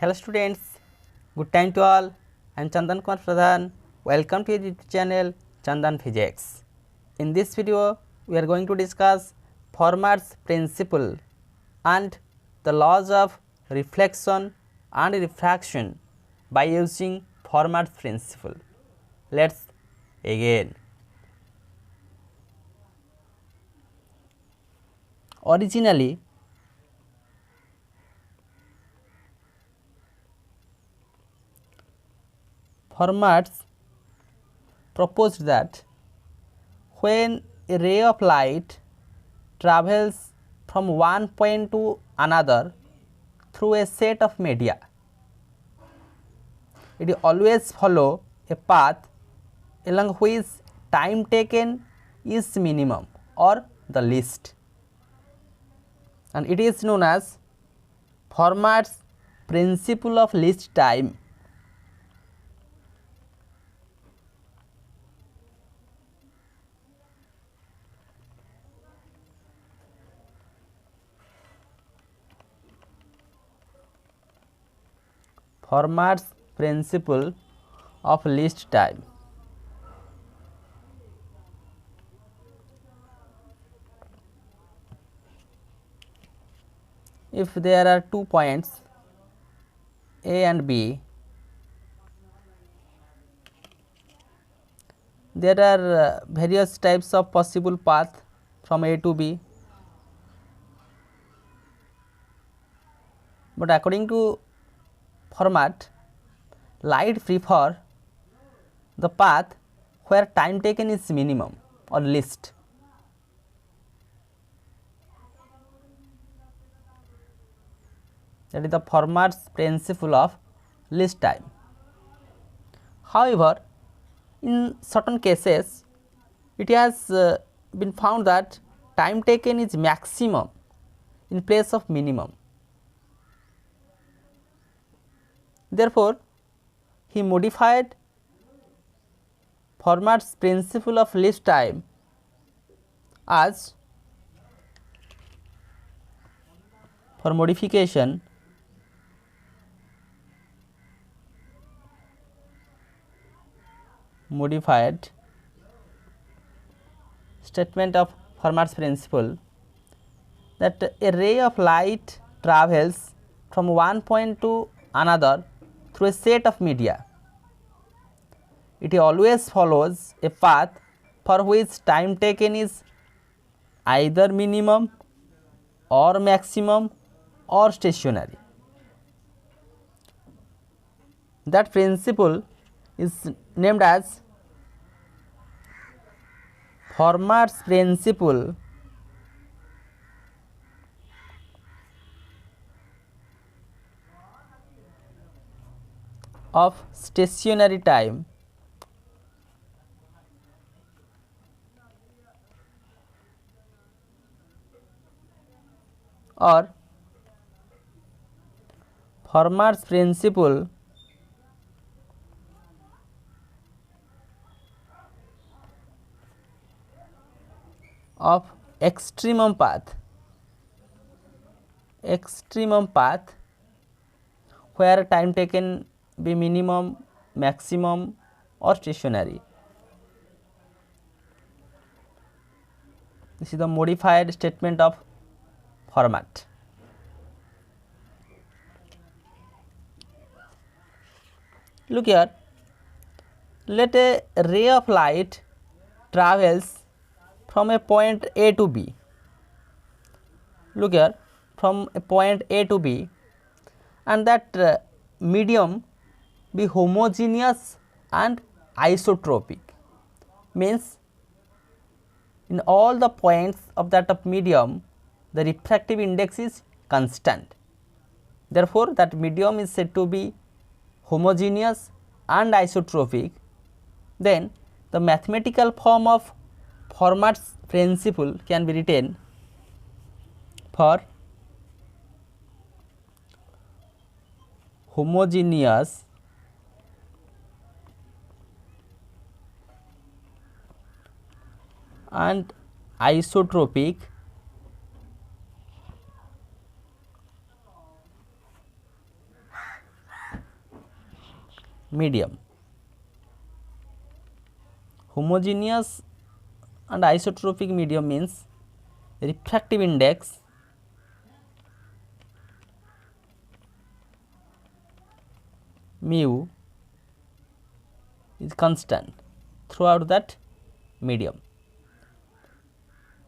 Hello students, good time to all. I am Chandan Kumar Pradhan. Welcome to your YouTube channel Chandan Physics. In this video, we are going to discuss FERMAT'S principle and the laws of reflection and refraction by using FERMAT'S principle. Let's begin. Originally, FERMAT'S proposed that when a ray of light travels from one point to another through a set of media, it will always follow a path along which time taken is minimum or the least, and it is known as FERMAT'S principle of least time. FERMAT'S principle of least time. If there are 2 points A and B, there are various types of possible path from A to B, but according to FERMAT, light prefer the path where time taken is minimum or least. That is the FERMAT'S principle of least time. However, in certain cases, it has been found that time taken is maximum in place of minimum. Therefore, he modified FERMAT'S principle of least time as, for modification, modified statement of FERMAT'S principle, that a ray of light travels from one point to another through a set of media. It always follows a path for which time taken is either minimum or maximum or stationary. That principle is named as FERMAT'S principle of stationary time, or FERMAT'S principle of extremum path, where time taken be minimum, maximum or stationary. This is the modified statement of FERMAT. Look here, let a ray of light travels from a point A to B. Look here, from a point A to B, and that medium be homogeneous and isotropic, means in all the points of that medium the refractive index is constant. Therefore, that medium is said to be homogeneous and isotropic. Then the mathematical form of FERMAT'S principle can be written for homogeneous and isotropic medium. Homogeneous and isotropic medium means refractive index mu is constant throughout that medium.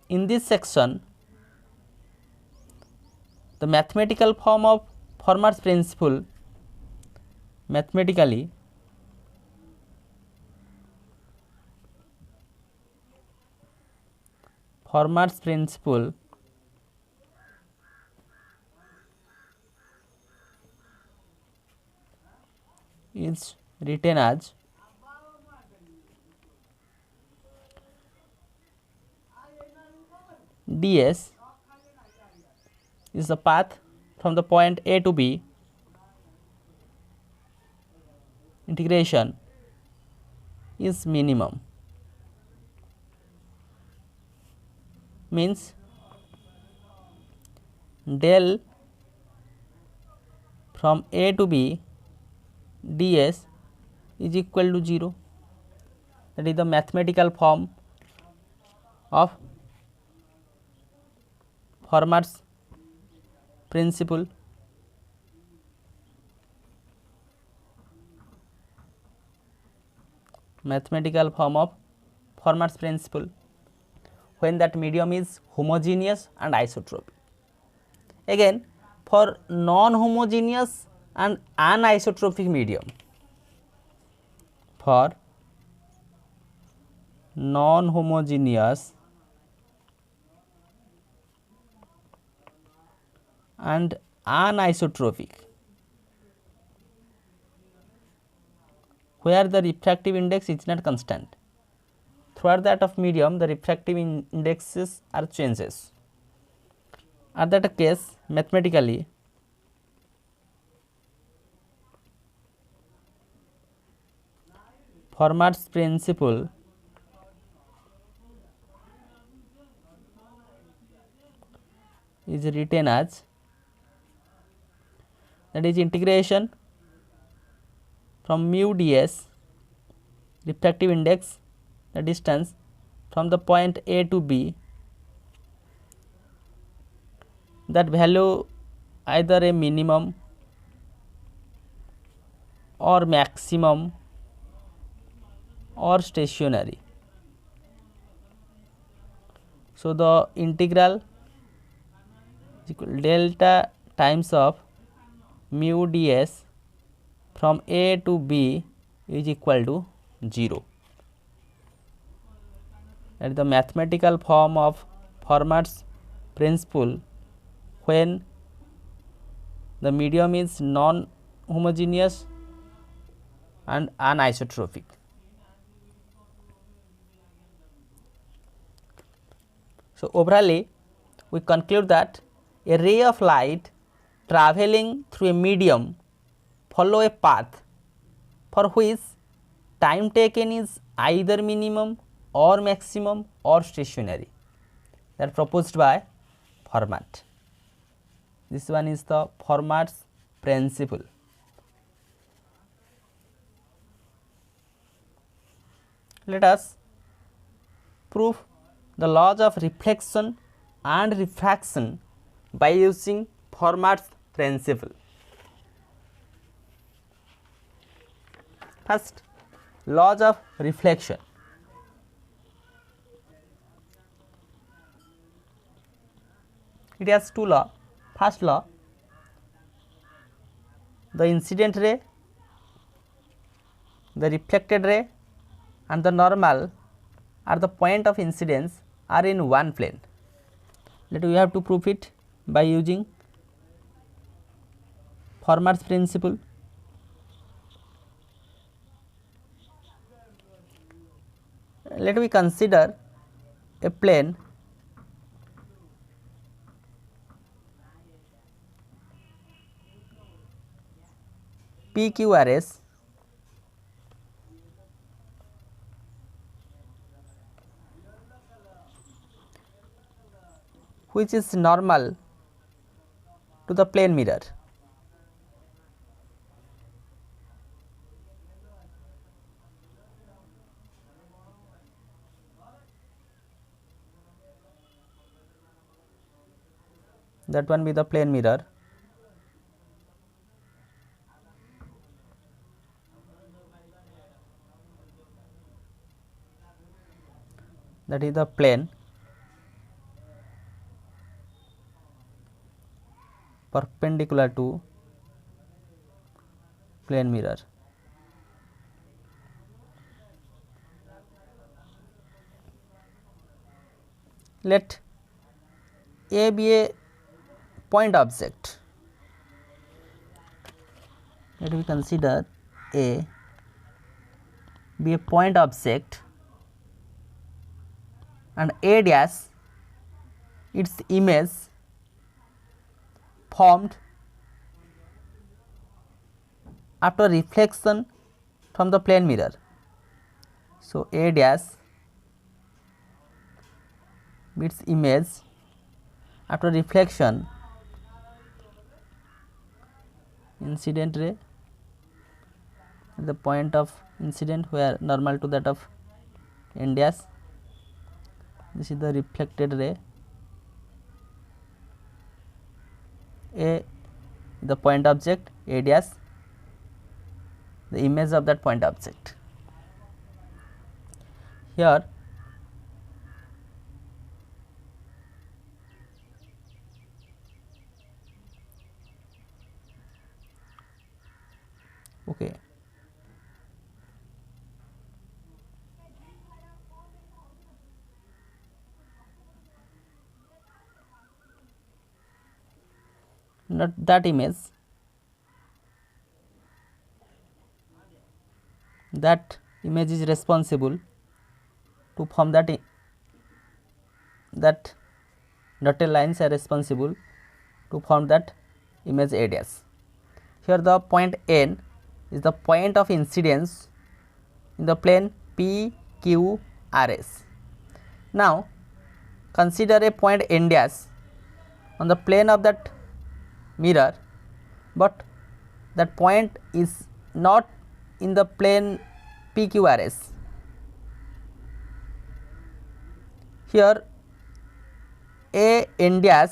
In this section, the mathematical form of Fermat's principle, mathematically Fermat's principle is written as ds is the path from the point A to B, integration is minimum, means del from A to B ds is equal to 0. That is the mathematical form of Fermat's principle. Mathematical form of Fermat's principle when that medium is homogeneous and isotropic. Again, for non-homogeneous and anisotropic medium, for non-homogeneous and anisotropic, where the refractive index is not constant, throughout that of medium the refractive indexes are changes. At that case, mathematically Fermat's principle is written as, that is integration from mu ds, refractive index, the distance from the point A to B, that value either a minimum or maximum or stationary. So, the integral is equal delta times of mu ds from A to B is equal to 0. That is the mathematical form of Fermat's principle when the medium is non-homogeneous and anisotropic. So, overall we conclude that a ray of light travelling through a medium follow a path for which time taken is either minimum or maximum or stationary, that proposed by Fermat. This one is the Fermat's principle. Let us prove the laws of reflection and refraction by using Fermat's principle. First, laws of reflection. It has two laws. First law, the incident ray, the reflected ray and the normal at the point of incidence are in one plane. Let we have to prove it by using Fermat's principle. Let me consider a plane PQRS which is normal to the plane mirror. that one be the plane mirror. That is the plane perpendicular to plane mirror. Let A be a point object. Let me consider A be a point object and A dash its image formed after reflection from the plane mirror. So, A dash its image after reflection incident ray at the point of incident where normal to that of N dash. This is the reflected ray. A the point object, A dash the image of that point object. Here okay. Not that image, that image is responsible to form that dotted lines are responsible to form that image A dash. Here the point N is the point of incidence in the plane PQRS. Now consider a point N dash on the plane of that mirror, but that point is not in the plane PQRS. Here A N dash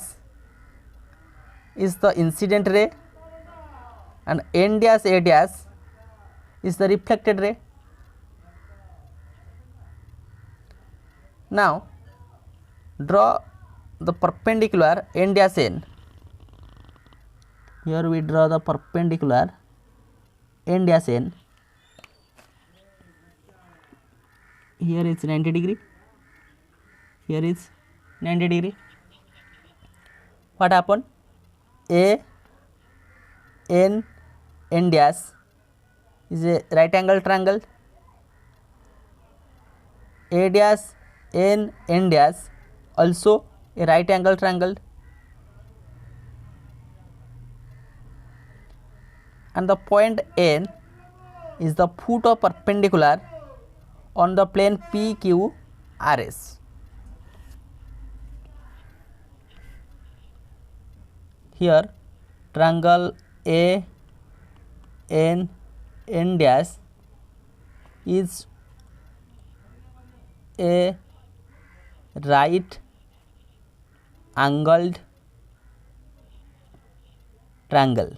is the incident ray and N dash A dash is the reflected ray. Now draw the perpendicular N dash N. Here we draw the perpendicular N dash N. Here is 90 degree. Here is 90 degree. What happened? A N N dash is a right angle triangle. A dash N N dash also a right angle triangle, and the point N is the foot of perpendicular on the plane PQRS. Here triangle A N N dash is a right angled triangle.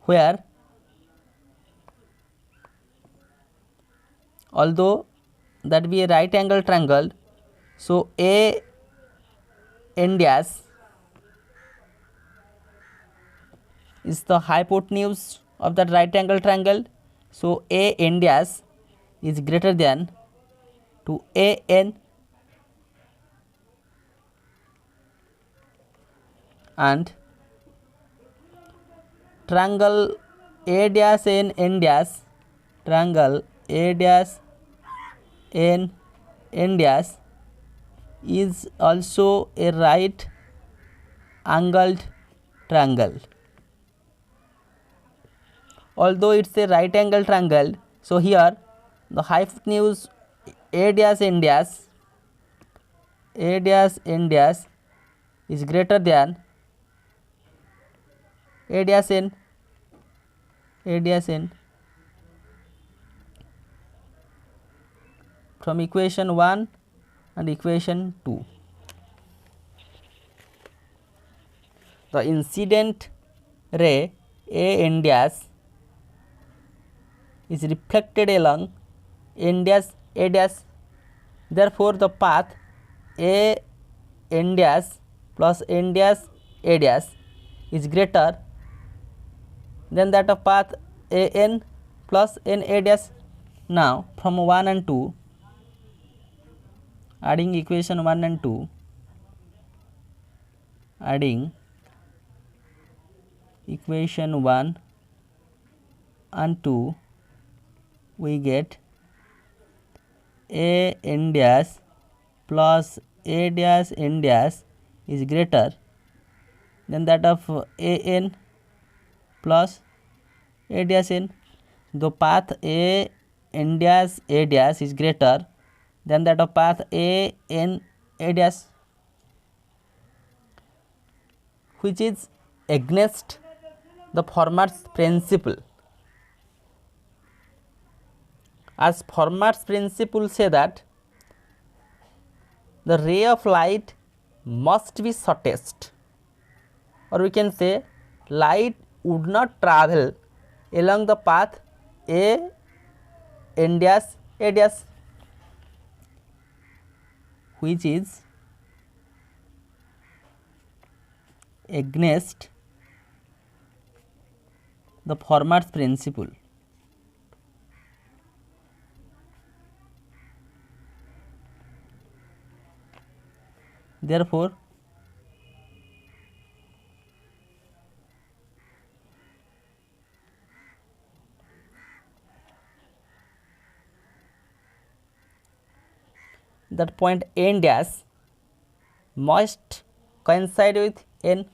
Where although that be a right angle triangle, so A N dash is the hypotenuse of that right angle triangle. So A N dash is greater than to A N, and triangle A dash N N dash, triangle A dash N N dash is also a right angled triangle. Although it is a right angle triangle, so here the hypotenuse A dash N dash, A dash N dash is greater than A dash N, A dash N. from equation 1 and equation 2. The incident ray A n dash is reflected along n dash A dash. Therefore, the path A n dash plus n dash A dash is greater than that of path A n plus n A dash. Now, from 1 and 2, adding equation 1 and 2, adding equation 1 and 2, we get A n dash plus A dash n dash is greater than that of A n plus A dash n. The path A n dash A dash is greater than that of path A n A dash, which is against the Fermat's principle. As Fermat's principle say that the ray of light must be shortest, or we can say light would not travel along the path A n dash A dash, which is against the Fermat's principle. Therefore, that point n dash must coincide with n.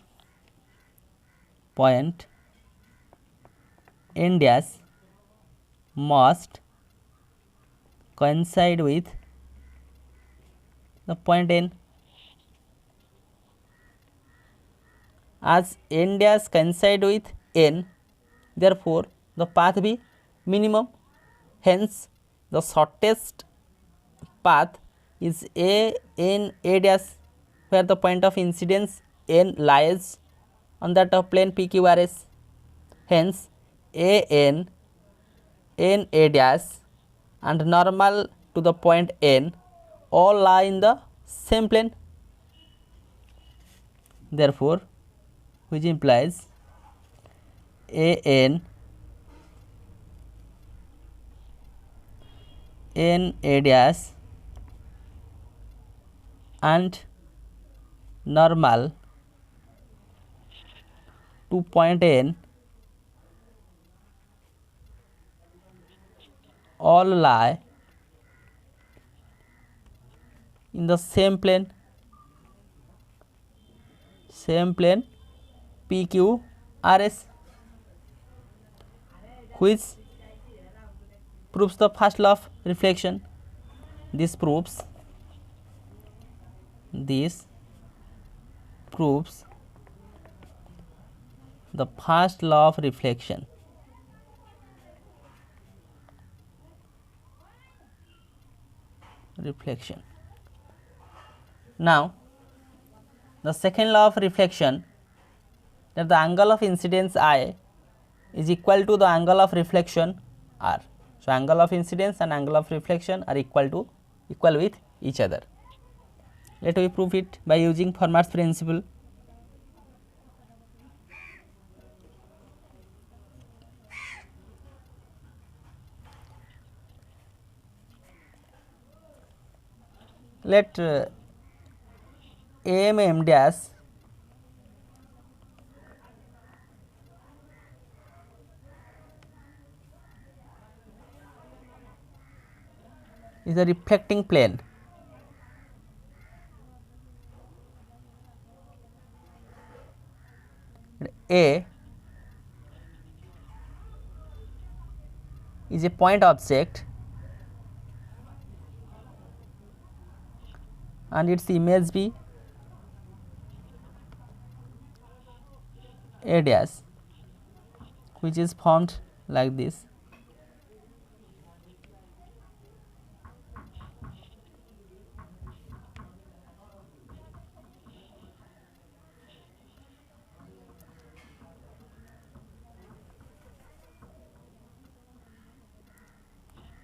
Point n dash must coincide with the point n. As n dash coincide with n, therefore, the path be minimum. Hence, the shortest path is A n A dash, where the point of incidence n lies on that of plane PQRS. Hence, A n n A dash and normal to the point n all lie in the same plane. Therefore, which implies A n n A dash and normal to point n all lie in the same plane PQRS, which proves the first law of reflection. This proves the first law of reflection. Now, the second law of reflection, that the angle of incidence I is equal to the angle of reflection R. So, angle of incidence and angle of reflection are equal with each other. Let me prove it by using Fermat's principle. Let m dash is a reflecting plane. A is a point object and its image be A dash, which is formed like this.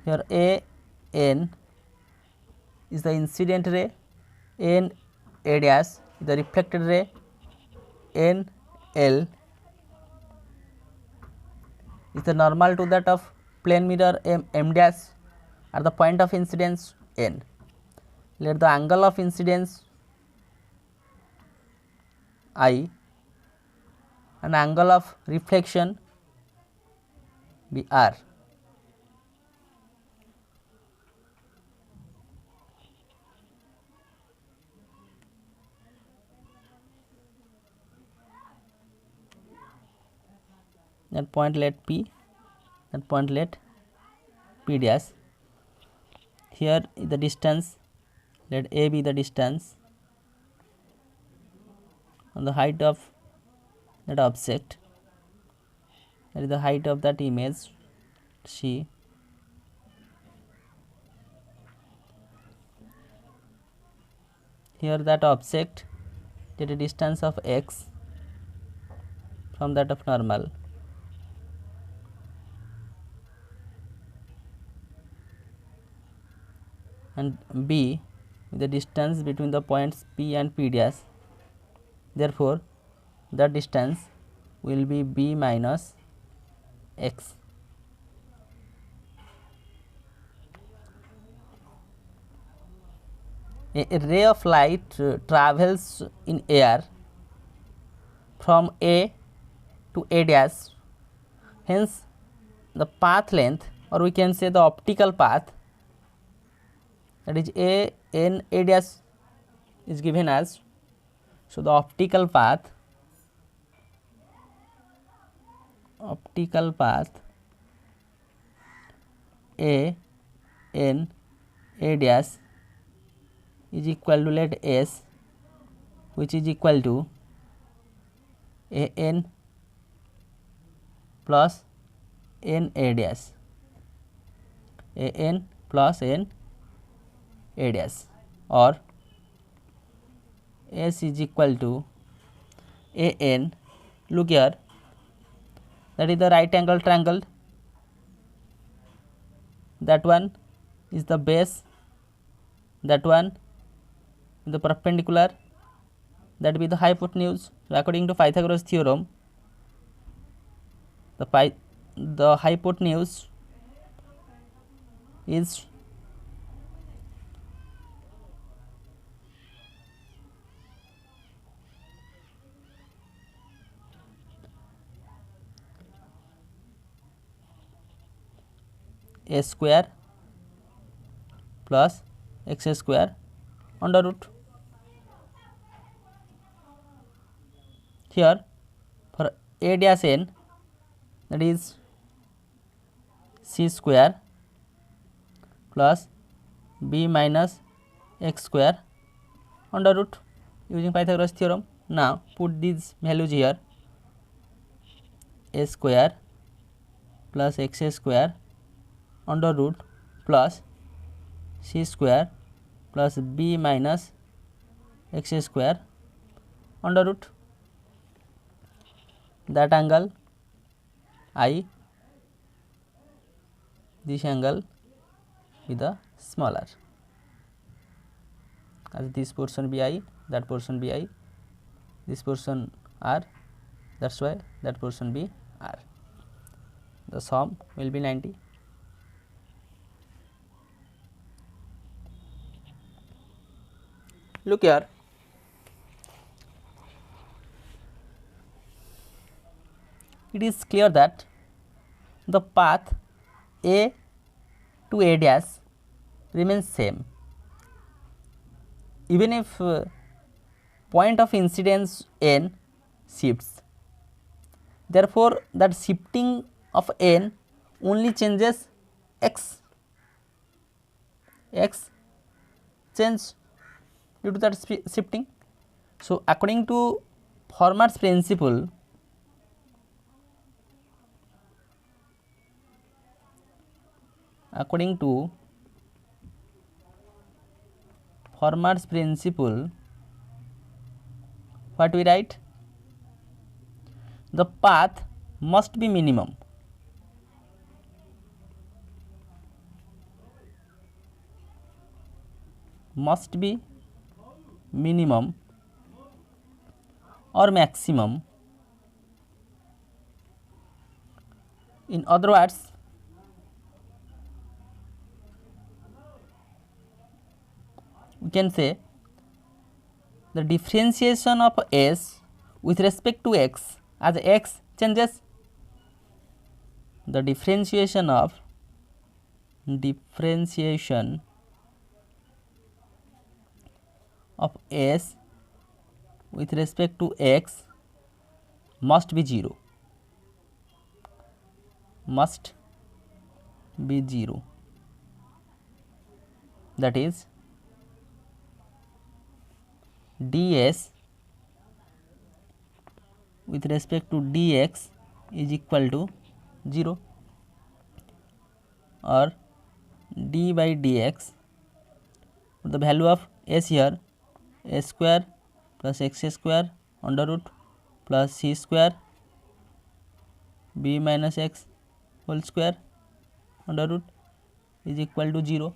Here A n is the incident ray, n a dash is the reflected ray, n l is the normal to that of plane mirror m dash at the point of incidence n. Let the angle of incidence I and angle of reflection be r. That point let P, that point let P dash. Here is the distance, let A be the distance on the height of that object, that is the height of that image C. Here that object at a distance of x from that of normal. And B the distance between the points P and P dash. Therefore, the distance will be B minus x. A ray of light travels in air from A to A dash, hence the path length, or we can say the optical path, that is A n A dash is given as. So, the optical path A n A dash is equal to let S, which is equal to A n plus n A dash, A n plus n A dash, or S is equal to A n. Look here, that is the right angle triangle, that one is the base, that one is the perpendicular, that be the hypotenuse. So, according to Pythagoras theorem, the hypotenuse is a square plus x square under root. Here for A dash n, that is c square plus b minus x square under root using Pythagoras theorem. Now put these values here, a square plus x square under root plus c square plus b minus x square under root. That angle I, this angle is the smaller, as this portion be I, that portion be I, this portion R, that is why that portion be R. The sum will be 90. Look here, it is clear that the path A to A dash remains same, even if point of incidence n shifts. Therefore, that shifting of n only changes x change due to that shifting. So, according to Fermat's principle, what we write? The path must be minimum. must be minimum or maximum. In other words, we can say the differentiation of s with respect to x as x changes, the differentiation of s with respect to x must be 0, that is ds with respect to dx is equal to 0, or d by dx, the value of s here, a square plus x square under root plus c square b minus x whole square under root is equal to 0,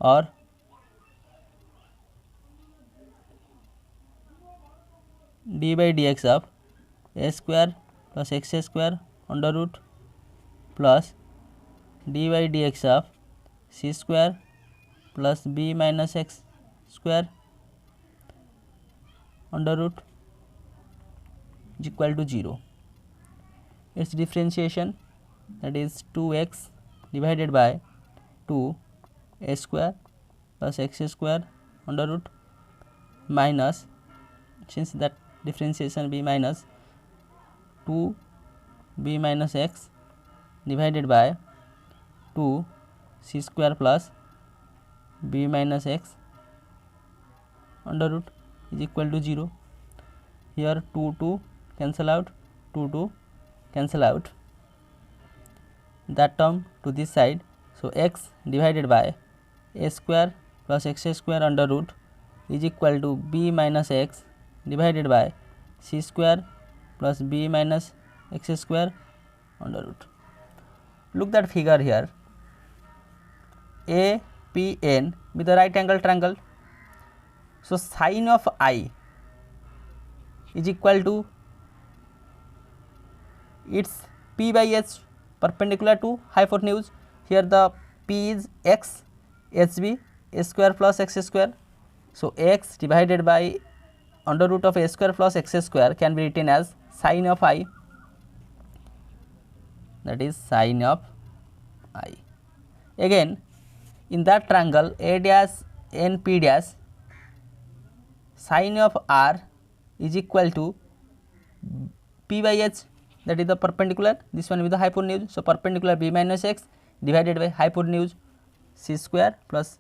or d by dx of a square plus x square under root plus d by dx of c square plus b minus x square under root is equal to 0. Its differentiation, that is 2x divided by 2 a square plus x square under root minus, since that differentiation b minus 2 b minus x divided by 2 c square plus b minus x under root is equal to 0. Here 2 cancel out, 2 cancel out, that term to this side. So x divided by a square plus x square under root is equal to b minus x divided by c square plus b minus x square under root. Look that figure here, APN with the right angle triangle. So sine of I is equal to its p by h perpendicular to hypotenuse. Here the p is x, hb a square plus x square. So x divided by under root of a square plus x square can be written as sine of I, that is sine of I. Again in that triangle a dash n p dash, sine of r is equal to p by h, that is the perpendicular, this one with the hypotenuse. So perpendicular b minus x divided by hypotenuse c square plus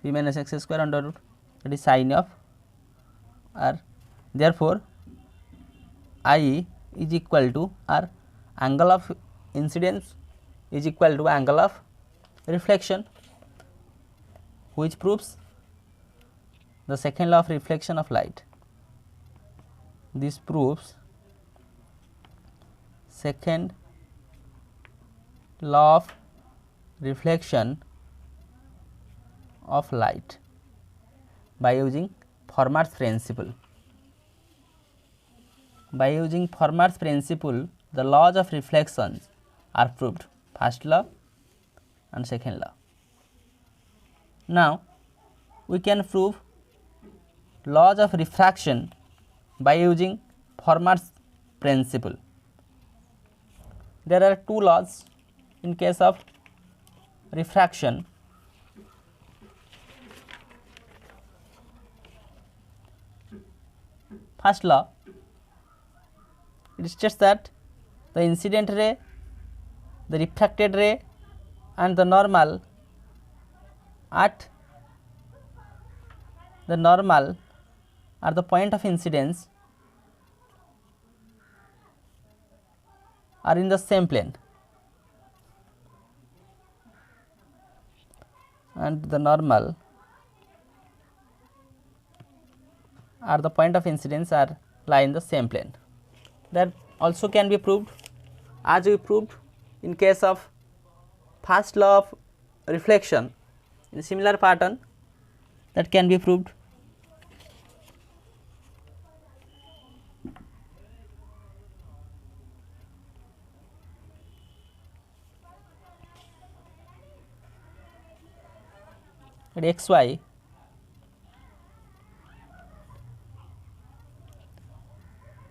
b minus x square under root, that is sine of r. Therefore I is equal to r, angle of incidence is equal to angle of reflection, which proves the second law of reflection of light. This proves second law of reflection of light by using FERMAT'S principle. By using FERMAT'S principle, the laws of reflection are proved, first law and second law. Now we can prove laws of refraction by using FERMAT'S principle. There are two laws in case of refraction. First law, it states that the incident ray, the refracted ray and the normal at the point of incidence are in the same plane, and the normal at the point of incidence are lie in the same plane. That also can be proved, as we proved in case of first law of reflection in similar pattern. that can be proved. At xy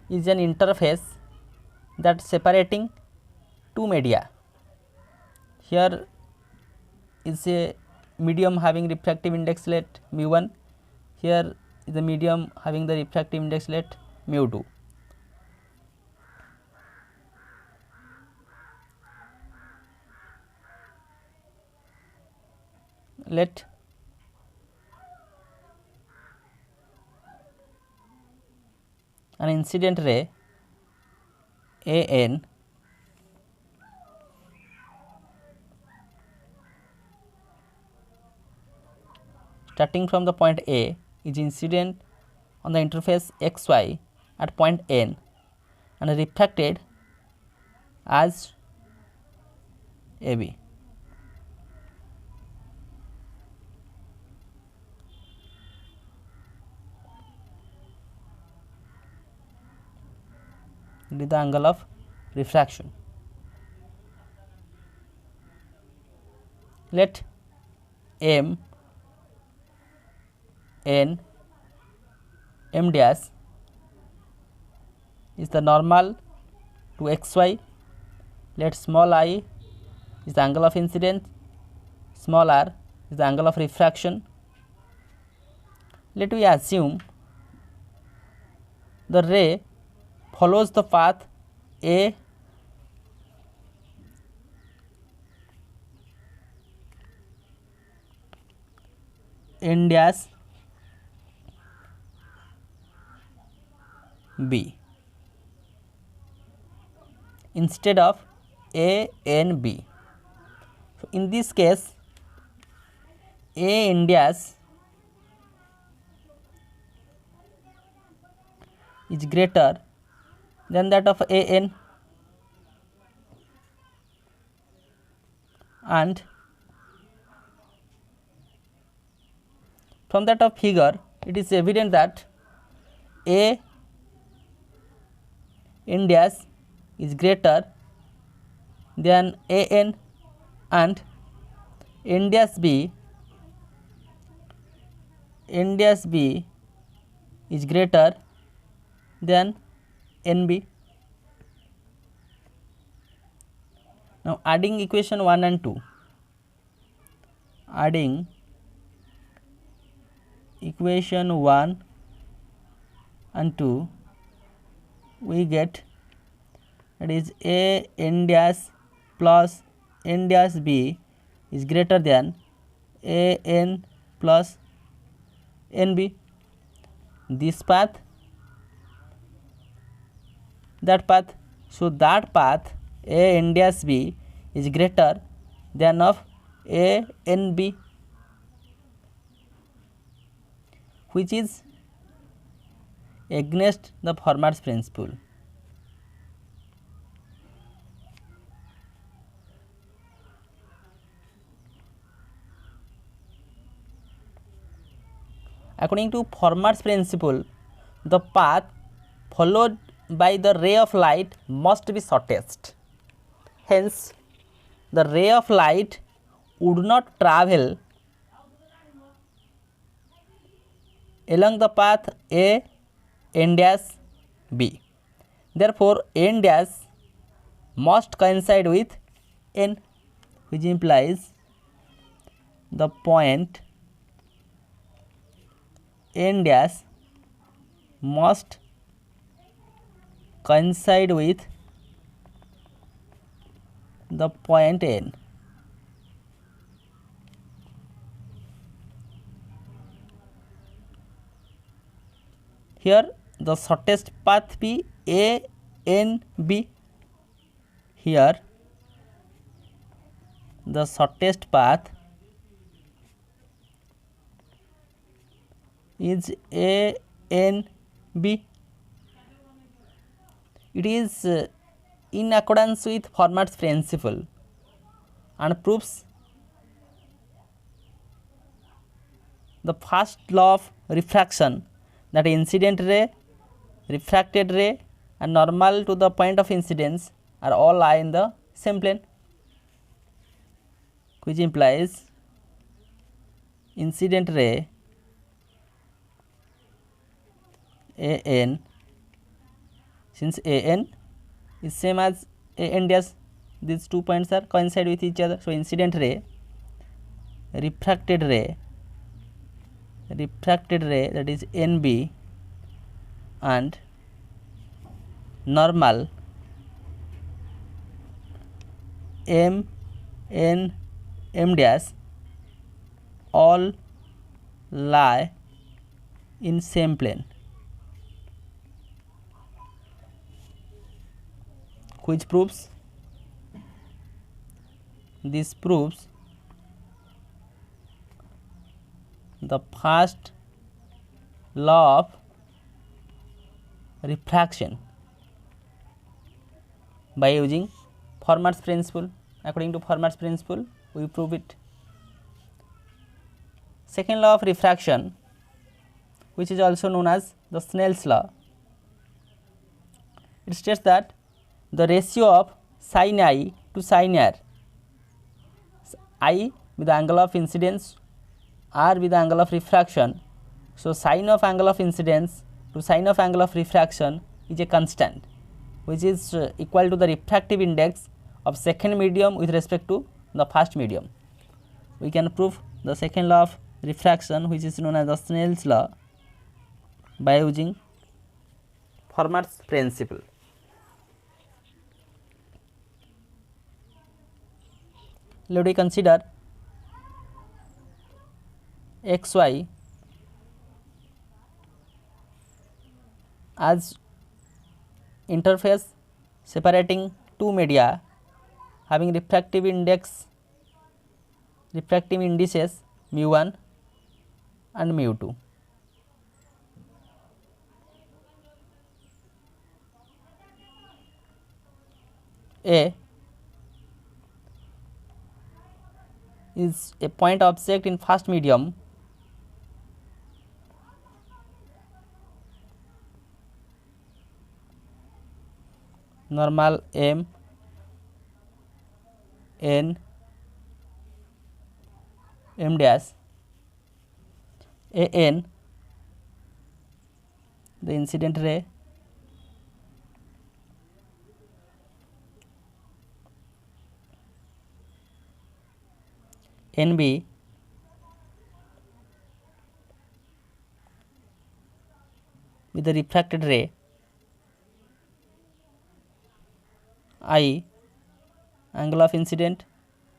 is an interface that separating two media. Here is a medium having refractive index let mu1, here is a medium having the refractive index let mu2. Let an incident ray AN starting from the point A is incident on the interface xy at point N and refracted as AB. It is the angle of refraction. Let M N M dash is the normal to xy. Let small I is the angle of incidence, small r is the angle of refraction. Let we assume the ray follows the path A N dash B instead of A N B. So, in this case A N dash is greater than that of A N, and from that of figure it is evident that A N dash is greater than A N and N dash B is greater than N B. Now, adding equation 1 and 2, adding equation 1 and 2, we get that is A N dash plus N dash B is greater than A N plus N B. This path, that path, so that path A N dash B is greater than of A N B, which is against the Fermat's principle. According to Fermat's principle, the path followed by the ray of light must be shortest. Hence, the ray of light would not travel along the path A N dash B. Therefore, N dash must coincide with N, which implies the point N dash must coincide with the point N. Here the shortest path be A N B. Here the shortest path is A N B. It is in accordance with Fermat's principle and proves the first law of refraction, that incident ray, refracted ray and normal to the point of incidence are all lie in the same plane, which implies incident ray AN, since AN is same as AN dash, these 2 points are coincide with each other. So, incident ray, refracted ray that is NB and normal M N M dash all lie in same plane, which proves, this proves the first law of refraction by using FERMAT'S principle. According to FERMAT'S principle, we prove it. Second law of refraction, which is also known as the Snell's law, it states that the ratio of sin I to sin R, I with the angle of incidence, R with the angle of refraction. So, sin of angle of incidence to sin of angle of refraction is a constant, which is equal to the refractive index of second medium with respect to the first medium. We can prove the second law of refraction, which is known as the Snell's law, by using FERMAT'S principle. Let us consider xy as interface separating two media having refractive indices mu1 and mu2. A is a point object in first medium normal M N M dash AN, the incident ray, NB with the refracted ray, I angle of incident,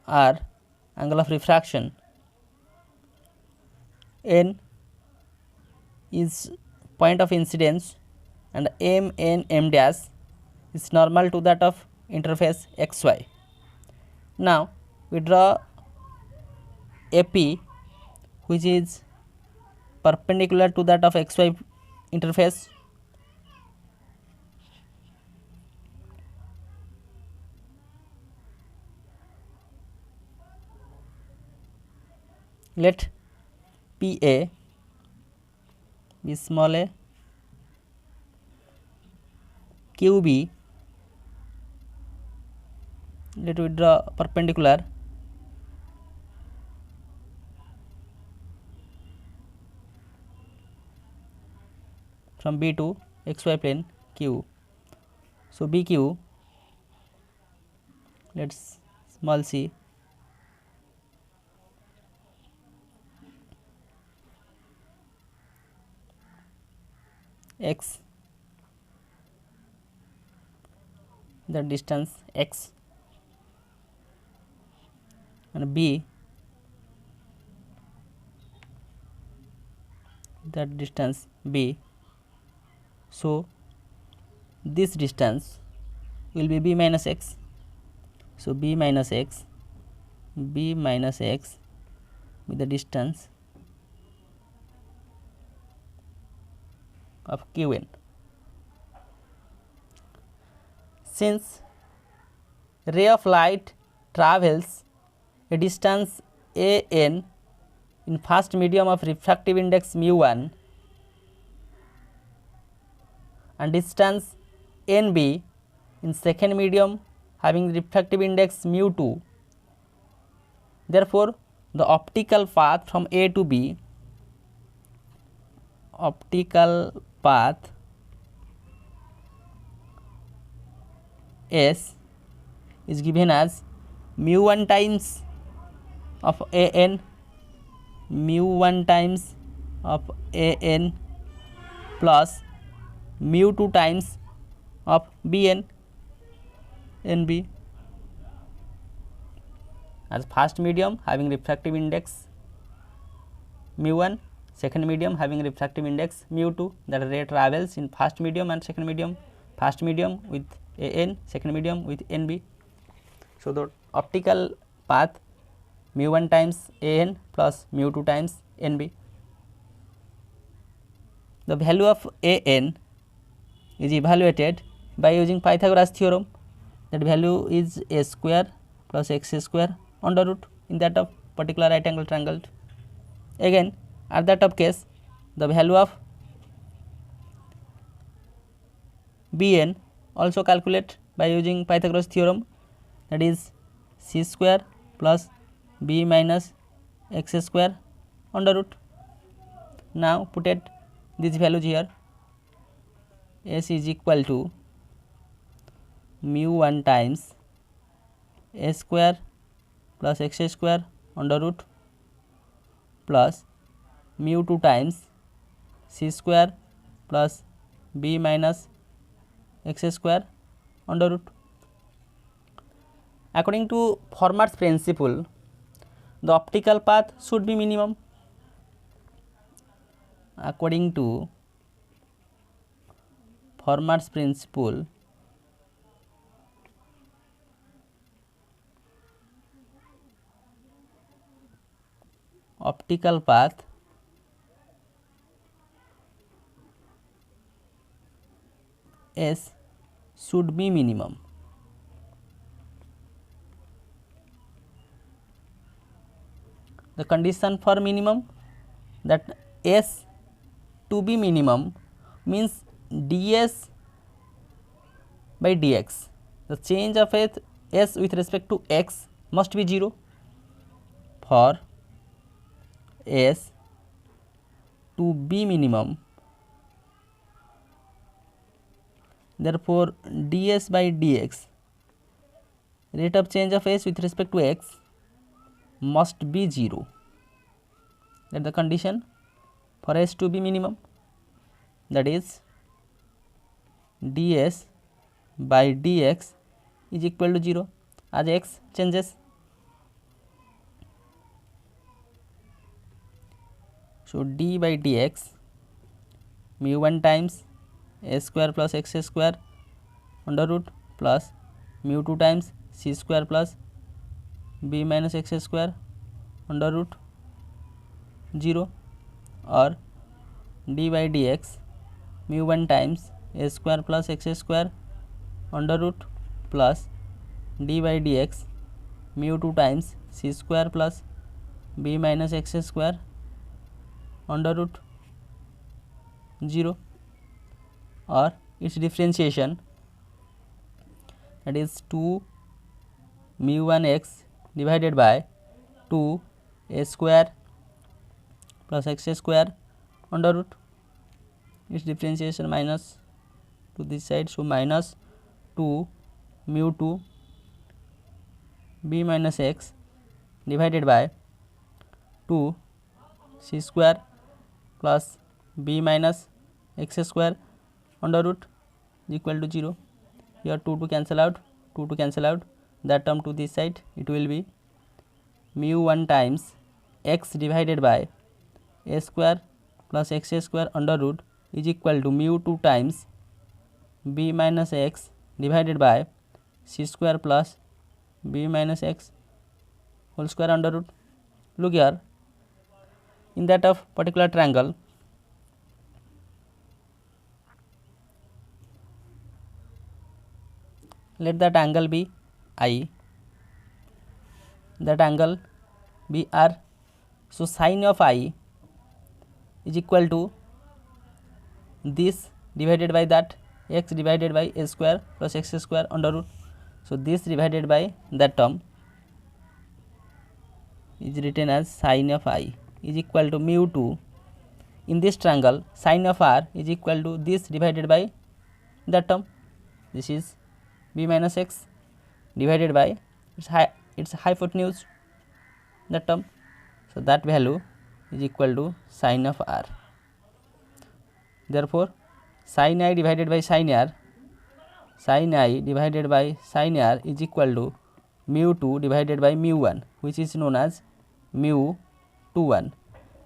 R angle of refraction, N is point of incidence and M N M dash is normal to that of interface xy. Now, we draw AP, which is perpendicular to that of xy interface. Let PA be small a, QB, let we draw perpendicular from B to xy plane Q. So, BQ, let us small c, x, the distance x, and B, that distance B. So, this distance will be B minus x. So, B minus x with the distance of Qn. Since ray of light travels a distance a n in first medium of refractive index mu1 and distance NB in second medium having refractive index mu2. Therefore, the optical path from A to B, optical path S is given as mu1 times of AN, mu1 times of AN plus mu2 times of BN, NB, as first medium having refractive index mu1, second medium having refractive index mu2, that ray travels in first medium and second medium, first medium with AN, second medium with NB. So, the optical path mu1 times AN plus mu2 times NB. The value of AN is evaluated by using Pythagoras theorem. That value is a square plus x square under root in that of particular right angle triangle. Again, at that of case, the value of Bn also calculate by using Pythagoras theorem, that is c square plus b minus x square under root. Now put it these values here. S is equal to mu1 times a square plus x square under root plus mu2 times c square plus b minus x square under root. According to Fermat's principle, the optical path should be minimum. According to Fermat's principle, optical path S should be minimum. The condition for minimum, that S to be minimum means ds by dx, the change of S with respect to x must be 0 for S to be minimum. Therefore, ds by dx, rate of change of S with respect to x must be 0. That is the condition for S to be minimum, that is ds by dx is equal to 0 as x changes. So, d by dx mu1 times a square plus x square under root plus mu2 times c square plus b minus x square under root 0, or d by dx mu1 times a square plus x square under root plus d by dx mu2 times c square plus b minus x square under root 0, or its differentiation, that is 2 mu1 x divided by 2 a square plus x square under root, its differentiation minus to this side, so minus 2 mu2 b minus x divided by 2 c square plus b minus x square under root is equal to 0. Here 2 to cancel out, 2 to cancel out, that term to this side, it will be mu1 times x divided by a square plus x square under root is equal to mu2 times b minus x divided by c square plus b minus x whole square under root. Look here, in that of particular triangle, let that angle be I, that angle be R. So sine of I is equal to this divided by that, x divided by a square plus x square under root. So this divided by that term is written as sine of I is equal to mu 2. In this triangle, sine of r is equal to this divided by that term. This is b minus x divided by its hypotenuse, that term. So that value is equal to sine of r. Therefore, sine I divided by sine r, sine I divided by sine r is equal to mu 2 divided by mu 1, which is known as mu 21.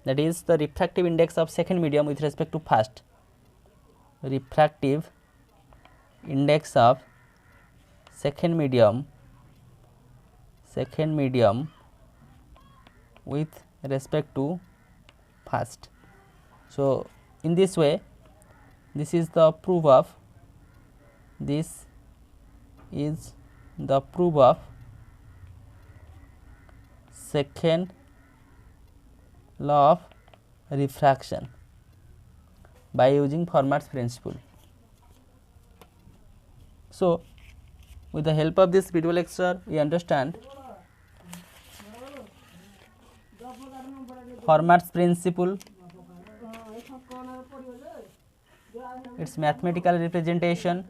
That is the refractive index of second medium with respect to first. Refractive index of second medium with respect to first. So in this way, this is the proof of second law of refraction by using Fermat's principle. So with the help of this video lecture, we understand Fermat's principle, its mathematical representation,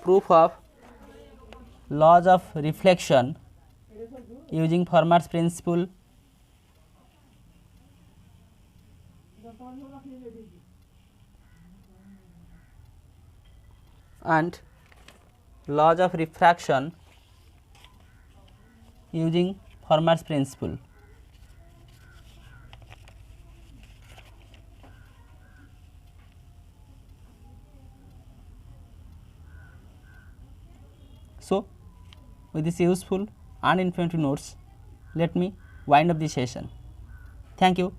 proof of laws of reflection using Fermat's principle, and laws of refraction using Fermat's principle. So with this useful and informative notes, let me wind up the session. Thank you.